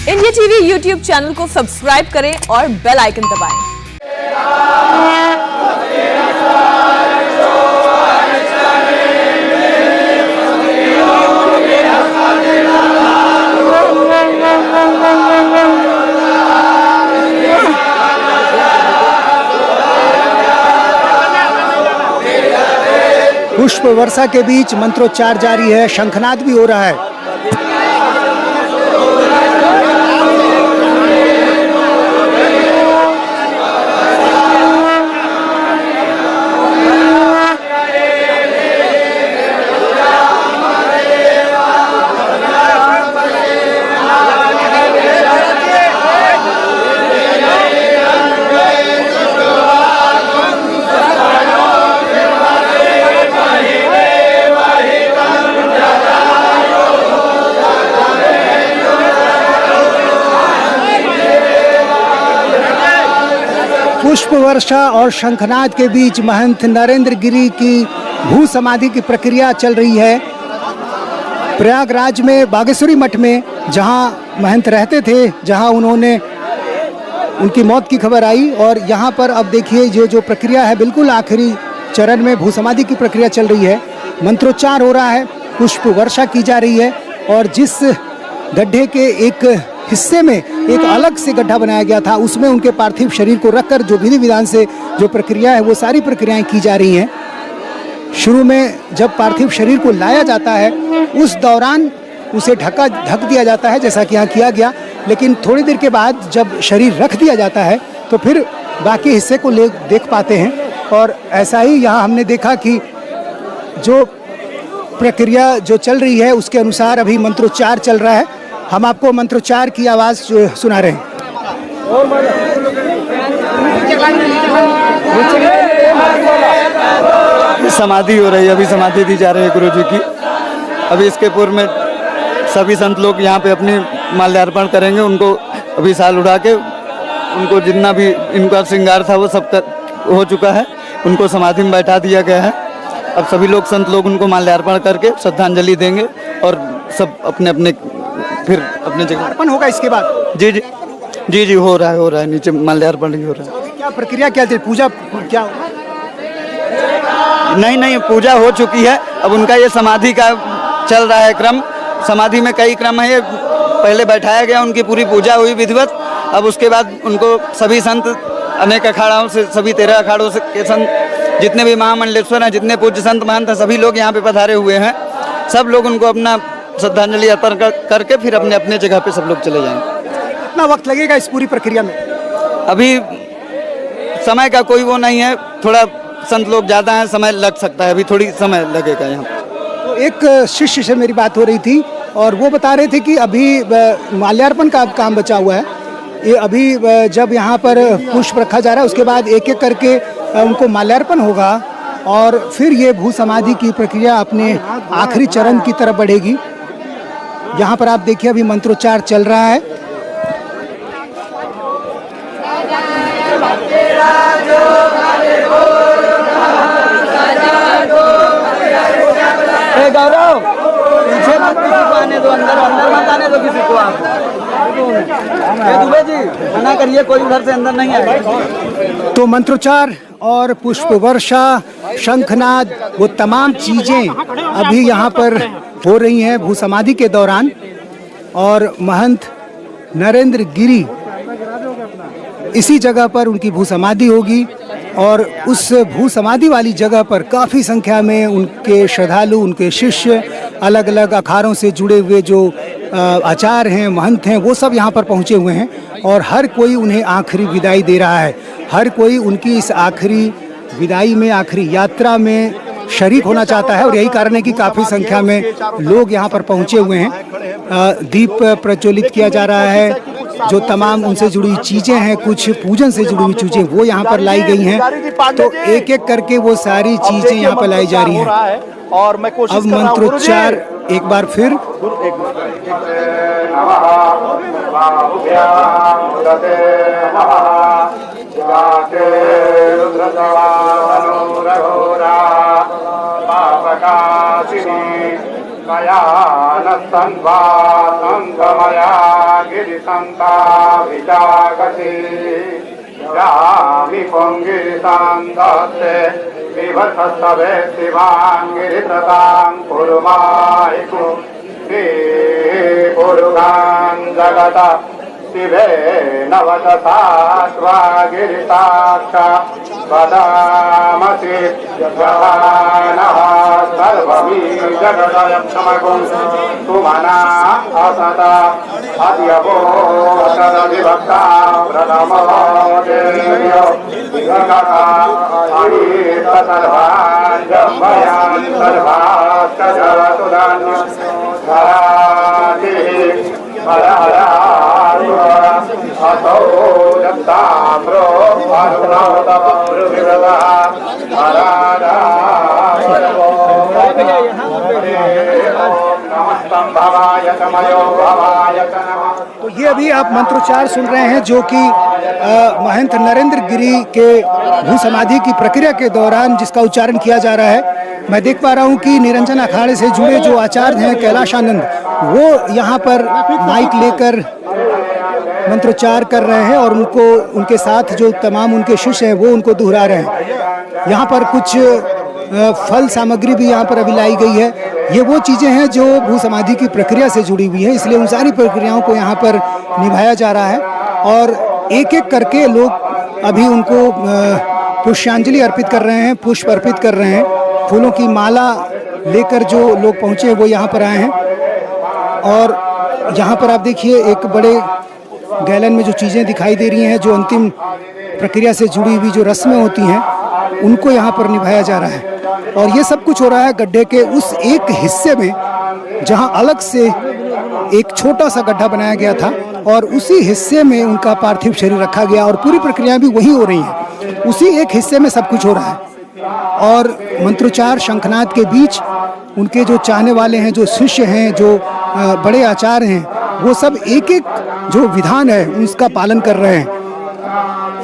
India TV YouTube channel को subscribe करें और बेल आइकन दबाएं। पुष्प वर्षा के बीच मंत्रोच्चार जारी है, शंखनाद भी हो रहा है। पुष्प वर्षा और शंखनाद के बीच महंत नरेंद्र गिरी की भू समाधि की प्रक्रिया चल रही है। प्रयागराज में बागेश्वरी मठ में जहां महंत रहते थे, जहां उनकी मौत की खबर आई, और यहां पर अब देखिए जो प्रक्रिया है बिल्कुल आखिरी चरण में भू समाधि की प्रक्रिया चल रही है। मंत्रोच्चार हो रहा है, पुष्प वर्षा की जा रही है, और जिस गड्ढे के एक हिस्से में एक अलग से गड्ढा बनाया गया था, उसमें उनके पार्थिव शरीर को रखकर जो विधि विधान से जो प्रक्रिया है वो सारी प्रक्रियाएं की जा रही हैं। शुरू में जब पार्थिव शरीर को लाया जाता है उस दौरान उसे ढक दिया जाता है, जैसा कि यहाँ किया गया, लेकिन थोड़ी देर के बाद जब शरीर रख दिया जाता है तो फिर बाकी हिस्से को देख पाते हैं। और ऐसा ही यहाँ हमने देखा कि जो प्रक्रिया जो चल रही है उसके अनुसार अभी मंत्रोच्चार चल रहा है। हम आपको मंत्रोच्चार की आवाज़ सुना रहे हैं। समाधि हो रही है, अभी समाधि दी जा रही है गुरु जी की। अभी इसके पूर्व में सभी संत लोग यहाँ पे अपनी माल्यार्पण करेंगे। उनको अभी साल उड़ा के उनको जितना भी इनका श्रृंगार था वो सब हो चुका है। उनको समाधि में बैठा दिया गया है। अब सभी लोग संत लोग उनको माल्यार्पण करके श्रद्धांजलि देंगे और सब अपने अपने फिर अपने जगह अर्पण होगा। इसके बाद जी हो रहा है नीचे माल्यार्पण ही हो रहा है। क्या प्रक्रिया क्या थी? पूजा क्या? नहीं, पूजा हो चुकी है। अब उनका ये समाधि का चल रहा है क्रम। समाधि में कई क्रम है। पहले बैठाया गया, उनकी पूरी पूजा हुई विधिवत। अब उसके बाद उनको सभी संत अनेक अखाड़ों से, सभी 13 अखाड़ों से के संत, जितने भी महामंडलेश्वर हैं, जितने पूज्य संत महंत हैं, सभी लोग यहाँ पे पधारे हुए हैं। सब लोग उनको अपना श्रद्धांजलि अर्पण करके फिर अपने अपने जगह पे सब लोग चले जाएंगे। कितना वक्त लगेगा इस पूरी प्रक्रिया में? अभी समय का कोई वो नहीं है, थोड़ा संत लोग ज़्यादा हैं, समय लग सकता है, अभी थोड़ी समय लगेगा यहाँ। तो एक शिष्य से मेरी बात हो रही थी और वो बता रहे थे कि अभी माल्यार्पण का काम बचा हुआ है। ये अभी जब यहाँ पर पुष्प रखा जा रहा है उसके बाद एक एक करके उनको माल्यार्पण होगा और फिर ये भू समाधि की प्रक्रिया अपने आखिरी चरण की तरफ बढ़ेगी। यहाँ पर आप देखिए अभी मंत्रोच्चार चल रहा है। गौरव, पीछे मत किसी को आने दो, अंदर मत आने दो किसी को। आप दुबे जी मना करिए, कोई उधर से अंदर नहीं आएगा। तो मंत्रोच्चार और पुष्प वर्षा, शंखनाद, वो तमाम चीज़ें अभी यहाँ पर हो रही हैं भू समाधि के दौरान। और महंत नरेंद्र गिरी इसी जगह पर उनकी भू समाधि होगी और उस भू समाधि वाली जगह पर काफ़ी संख्या में उनके श्रद्धालु, उनके शिष्य, अलग अलग अखाड़ों से जुड़े हुए जो आचार्य हैं, महंत हैं, वो सब यहाँ पर पहुँचे हुए हैं और हर कोई उन्हें आखिरी विदाई दे रहा है। हर कोई उनकी इस आखिरी विदाई में, आखिरी यात्रा में शरीक होना चाहता है और यही कारण है कि काफ़ी संख्या में लोग यहाँ पर पहुँचे हुए हैं। दीप प्रज्वलित किया जा रहा है। जो तमाम उनसे जुड़ी चीज़ें हैं, कुछ पूजन से जुड़ी हुई चीज़ें वो यहाँ पर लाई गई हैं। तो एक एक करके वो सारी चीज़ें यहाँ पर लाई जा रही हैं। और मैं कोशिश अब मंत्रोच्चार एक बार फिर। मया नस्तन्वा संगमया गिरिसन्ताभिजागति यामि पुङ्गिरिसान्दस्ते विभसस्तवे शिवां गिरिप्रतां कुरुमायिकु श्रीपुरुषां जगत शिवे नवदसा स्वागिरिसाक्षा वदामसि जगानः सर्वमी जगदयं समगुं सुमना असता अद्यवो तदधिभक्ता प्रथमो देव्यो विगता अनीत सर्वान् जम्बयान् सर्वाश्च जगतुदान्य धरातिः असौ दत्ताम्रो तो ये अभी आप मंत्रोच्चार सुन रहे हैं जो कि महंत नरेंद्र गिरी के भू समाधि की प्रक्रिया के दौरान जिसका उच्चारण किया जा रहा है। मैं देख पा रहा हूँ कि निरंजन अखाड़े से जुड़े जो आचार्य हैं कैलाशानंद, वो यहाँ पर माइक लेकर मंत्रोच्चार कर रहे हैं और उनके साथ जो तमाम उनके शिष्य हैं वो उनको दोहरा रहे हैं। यहाँ पर कुछ फल सामग्री भी यहाँ पर अभी लाई गई है। ये वो चीज़ें हैं जो भू समाधि की प्रक्रिया से जुड़ी हुई हैं, इसलिए उन सारी प्रक्रियाओं को यहाँ पर निभाया जा रहा है और एक एक करके लोग अभी उनको पुष्पांजलि अर्पित कर रहे हैं, पुष्प अर्पित कर रहे हैं। फूलों की माला लेकर जो लोग पहुँचे वो यहाँ पर आए हैं और यहाँ पर आप देखिए एक बड़े गैलन में जो चीज़ें दिखाई दे रही हैं, जो अंतिम प्रक्रिया से जुड़ी हुई जो रस्में होती हैं उनको यहाँ पर निभाया जा रहा है। और ये सब कुछ हो रहा है गड्ढे के उस एक हिस्से में जहाँ अलग से एक छोटा सा गड्ढा बनाया गया था और उसी हिस्से में उनका पार्थिव शरीर रखा गया और पूरी प्रक्रिया भी वही हो रही है। उसी एक हिस्से में सब कुछ हो रहा है और मंत्रोच्चार शंखनाद के बीच उनके जो चाहने वाले हैं, जो शिष्य हैं, जो बड़े आचार्य हैं, वो सब एक एक जो विधान है उसका पालन कर रहे हैं।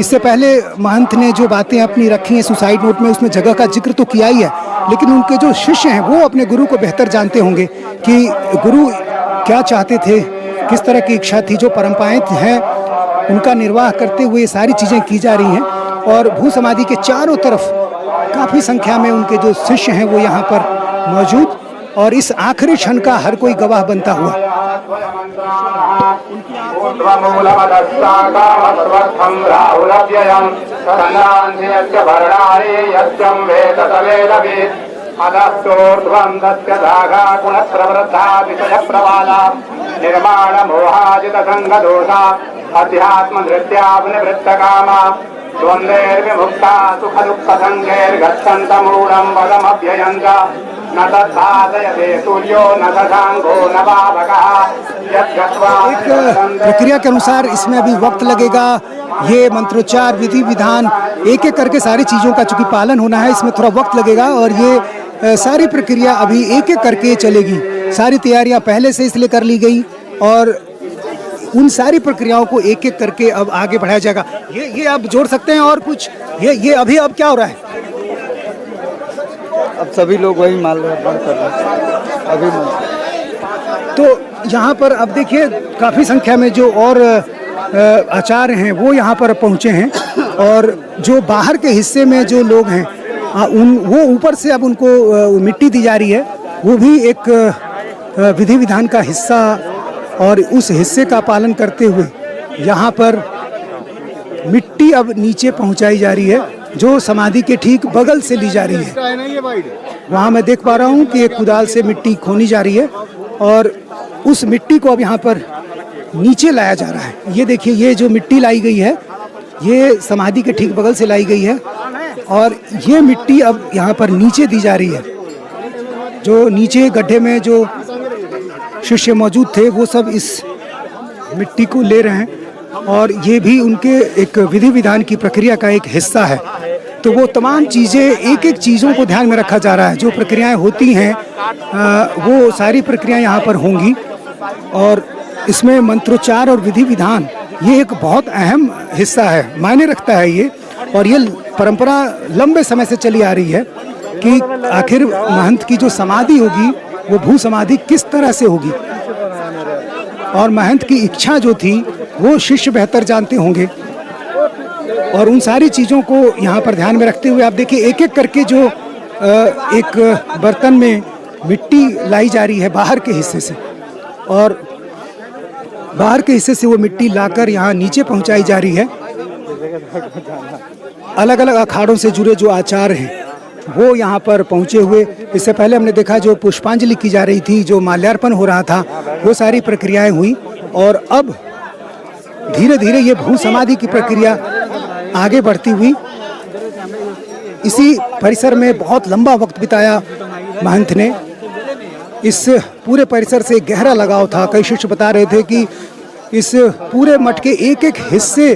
इससे पहले महंत ने जो बातें अपनी रखी हैं सुसाइड नोट में, उसमें जगह का जिक्र तो किया ही है, लेकिन उनके जो शिष्य हैं वो अपने गुरु को बेहतर जानते होंगे कि गुरु क्या चाहते थे, किस तरह की इच्छा थी। जो परंपराएं हैं उनका निर्वाह करते हुए सारी चीज़ें की जा रही हैं और भू समाधि के चारों तरफ काफ़ी संख्या में उनके जो शिष्य हैं वो यहाँ पर मौजूद और इस आखिरी क्षण का हर कोई गवाह बनता हुआ। निर्माण मोहाजित संग दोषा अध्यात्म नृत्यावृत्तकामा द्वन्द्वैर्विमुक्ता सुख दुःख संगैर्गच्छन्तमूढं पदमभ्ययन्त न तत्साधयते सूर्यो न शशाङ्को न पावकः यद्गत्वा। एक प्रक्रिया के अनुसार इसमें अभी वक्त लगेगा। ये मंत्रोच्चार विधि विधान एक एक करके सारी चीज़ों का चूंकि पालन होना है, इसमें थोड़ा वक्त लगेगा और ये सारी प्रक्रिया अभी एक एक करके चलेगी। सारी तैयारियां पहले से इसलिए कर ली गई और उन सारी प्रक्रियाओं को एक एक करके अब आगे बढ़ाया जाएगा। ये आप जोड़ सकते हैं और कुछ ये अभी अब क्या हो रहा है? अब सभी लोग वही माल्यार्पण कर रहे हैं अभी। तो यहाँ पर अब देखिए काफ़ी संख्या में जो और आचार्य हैं वो यहाँ पर पहुँचे हैं और जो बाहर के हिस्से में जो लोग हैं वो ऊपर से अब उनको मिट्टी दी जा रही है। वो भी एक विधि विधान का हिस्सा और उस हिस्से का पालन करते हुए यहाँ पर मिट्टी अब नीचे पहुँचाई जा रही है जो समाधि के ठीक बगल से ली जा रही है। वहाँ मैं देख पा रहा हूँ कि एक कुदाल से मिट्टी खोनी जा रही है और उस मिट्टी को अब यहाँ पर नीचे लाया जा रहा है। ये देखिए, ये जो मिट्टी लाई गई है ये समाधि के ठीक बगल से लाई गई है और ये मिट्टी अब यहाँ पर नीचे दी जा रही है। जो नीचे गड्ढे में जो शिष्य मौजूद थे वो सब इस मिट्टी को ले रहे हैं और ये भी उनके एक विधि विधान की प्रक्रिया का एक हिस्सा है। तो वो तमाम चीज़ें एक एक चीज़ों को ध्यान में रखा जा रहा है। जो प्रक्रियाएं होती हैं वो सारी प्रक्रियाएं यहाँ पर होंगी और इसमें मंत्रोच्चार और विधि विधान ये एक बहुत अहम हिस्सा है, मायने रखता है ये। और ये परंपरा लंबे समय से चली आ रही है कि आखिर महंत की जो समाधि होगी वो भू समाधि किस तरह से होगी, और महंत की इच्छा जो थी वो शिष्य बेहतर जानते होंगे। और उन सारी चीज़ों को यहाँ पर ध्यान में रखते हुए आप देखिए एक एक करके जो एक बर्तन में मिट्टी लाई जा रही है बाहर के हिस्से से, और बाहर के हिस्से से वो मिट्टी लाकर यहाँ नीचे पहुँचाई जा रही है। अलग अलग अखाड़ों से जुड़े जो आचार्य हैं वो यहाँ पर पहुँचे हुए। इससे पहले हमने देखा जो पुष्पांजलि की जा रही थी, जो माल्यार्पण हो रहा था, वो सारी प्रक्रियाएं हुई। और अब धीरे धीरे ये भू समाधि की प्रक्रिया आगे बढ़ती हुई। इसी परिसर में बहुत लंबा वक्त बिताया महंत ने। इस पूरे परिसर से गहरा लगाव था। कई शिष्य बता रहे थे कि इस पूरे मठ के एक एक हिस्से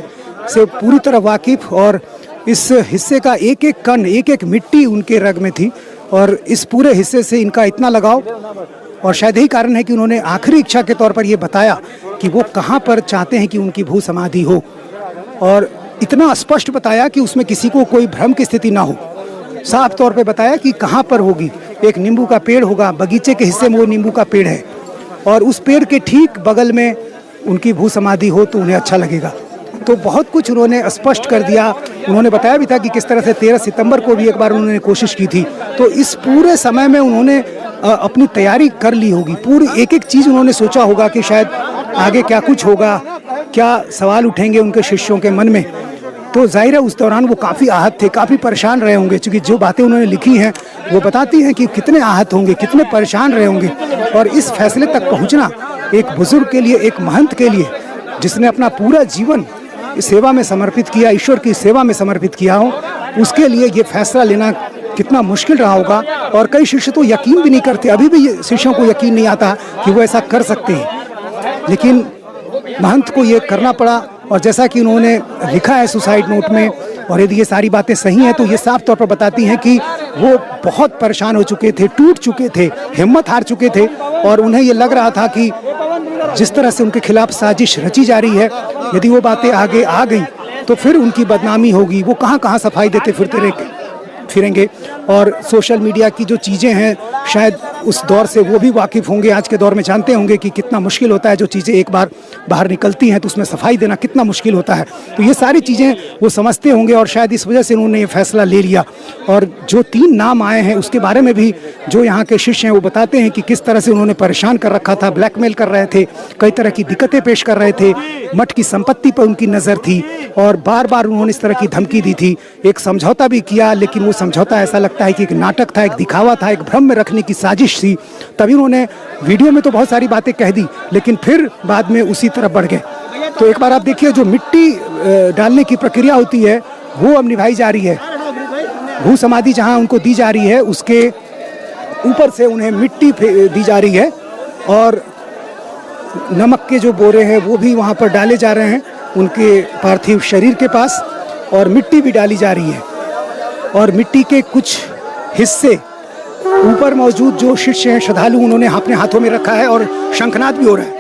से पूरी तरह वाकिफ, और इस हिस्से का एक एक कण, एक एक मिट्टी उनके रग में थी, और इस पूरे हिस्से से इनका इतना लगाव। और शायद यही कारण है कि उन्होंने आखिरी इच्छा के तौर पर यह बताया कि वो कहाँ पर चाहते हैं कि उनकी भू समाधि हो, और इतना स्पष्ट बताया कि उसमें किसी को कोई भ्रम की स्थिति ना हो। साफ तौर पे बताया कि कहाँ पर होगी। एक नींबू का पेड़ होगा, बगीचे के हिस्से में वो नींबू का पेड़ है, और उस पेड़ के ठीक बगल में उनकी भू समाधि हो तो उन्हें अच्छा लगेगा। तो बहुत कुछ उन्होंने स्पष्ट कर दिया। उन्होंने बताया भी था कि किस तरह से 13 सितंबर को भी एक बार उन्होंने कोशिश की थी। तो इस पूरे समय में उन्होंने अपनी तैयारी कर ली होगी। पूरी एक एक चीज़ उन्होंने सोचा होगा कि शायद आगे क्या कुछ होगा, क्या सवाल उठेंगे उनके शिष्यों के मन में। तो जाहिर है उस दौरान वो काफ़ी आहत थे, काफ़ी परेशान रहे होंगे, क्योंकि जो बातें उन्होंने लिखी हैं वो बताती हैं कि कितने आहत होंगे, कितने परेशान रहे होंगे। और इस फैसले तक पहुंचना एक बुजुर्ग के लिए, एक महंत के लिए, जिसने अपना पूरा जीवन इस सेवा में समर्पित किया, ईश्वर की सेवा में समर्पित किया हो, उसके लिए ये फैसला लेना कितना मुश्किल रहा होगा। और कई शिष्य तो यकीन भी नहीं करते, अभी भी शिष्यों को यकीन नहीं आता कि वो ऐसा कर सकते हैं, लेकिन महंत को ये करना पड़ा। और जैसा कि उन्होंने लिखा है सुसाइड नोट में, और यदि ये सारी बातें सही हैं तो ये साफ तौर पर बताती हैं कि वो बहुत परेशान हो चुके थे, टूट चुके थे, हिम्मत हार चुके थे, और उन्हें ये लग रहा था कि जिस तरह से उनके खिलाफ साजिश रची जा रही है, यदि वो बातें आगे आ गई तो फिर उनकी बदनामी होगी। वो कहाँ कहाँ सफाई देते फिरेंगे। और सोशल मीडिया की जो चीज़ें हैं, शायद उस दौर से वो भी वाकिफ़ होंगे, आज के दौर में जानते होंगे कि कितना मुश्किल होता है। जो चीज़ें एक बार बाहर निकलती हैं तो उसमें सफाई देना कितना मुश्किल होता है। तो ये सारी चीज़ें वो समझते होंगे, और शायद इस वजह से उन्होंने ये फैसला ले लिया। और जो 3 नाम आए हैं उसके बारे में भी जो यहाँ के शिष्य हैं वो बताते हैं कि किस तरह से उन्होंने परेशान कर रखा था, ब्लैकमेल कर रहे थे, कई तरह की दिक्कतें पेश कर रहे थे, मठ की संपत्ति पर उनकी नज़र थी, और बार बार उन्होंने इस तरह की धमकी दी थी। एक समझौता भी किया, लेकिन वो समझौता ऐसा लगता है कि एक नाटक था, एक दिखावा था, एक भ्रम में रखने की साजिश थी। तभी उन्होंने वीडियो में तो बहुत सारी बातें कह दी, लेकिन फिर बाद में उसी तरफ बढ़ गए। तो एक बार आप देखिए, जो मिट्टी डालने की प्रक्रिया होती है वो अब निभाई जा रही है। भू समाधि जहां उनको दी जा रही है उसके ऊपर से उन्हें मिट्टी दी जा रही है, और नमक के जो बोरे हैं वो भी वहां पर डाले जा रहे हैं उनके पार्थिव शरीर के पास, और मिट्टी भी डाली जा रही है। और मिट्टी के कुछ हिस्से ऊपर मौजूद जो शिष्य हैं, श्रद्धालु, उन्होंने अपने हाथों में रखा है, और शंखनाद भी हो रहा है।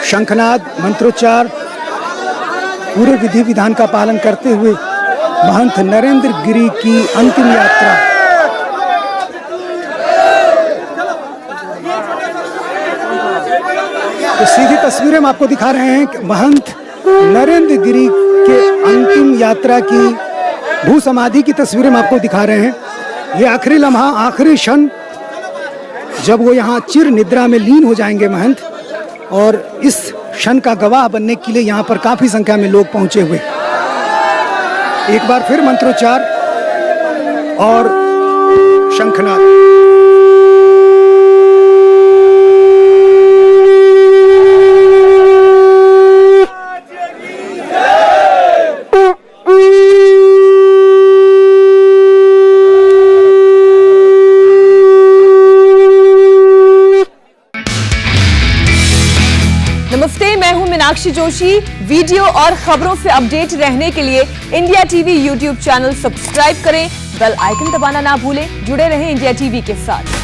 शंखनाद, मंत्रोच्चार, पूरे विधि विधान का पालन करते हुए महंत नरेंद्र गिरी की अंतिम यात्रा तो सीधी तस्वीरें हम आपको दिखा रहे हैं कि महंत नरेंद्र गिरी के अंतिम यात्रा की भू समाधि की तस्वीरें हम आपको दिखा रहे हैं। ये आखिरी लम्हा, आखिरी क्षण, जब वो यहाँ चिर निद्रा में लीन हो जाएंगे महंत, और इस क्षण का गवाह बनने के लिए यहाँ पर काफी संख्या में लोग पहुंचे हुए। एक बार फिर मंत्रोच्चार और शंखनाद। नमस्ते, मैं हूं मीनाक्षी जोशी। वीडियो और खबरों से अपडेट रहने के लिए India TV YouTube channel subscribe करें, बेल आइकन दबाना ना भूलें। जुड़े रहें इंडिया टीवी के साथ।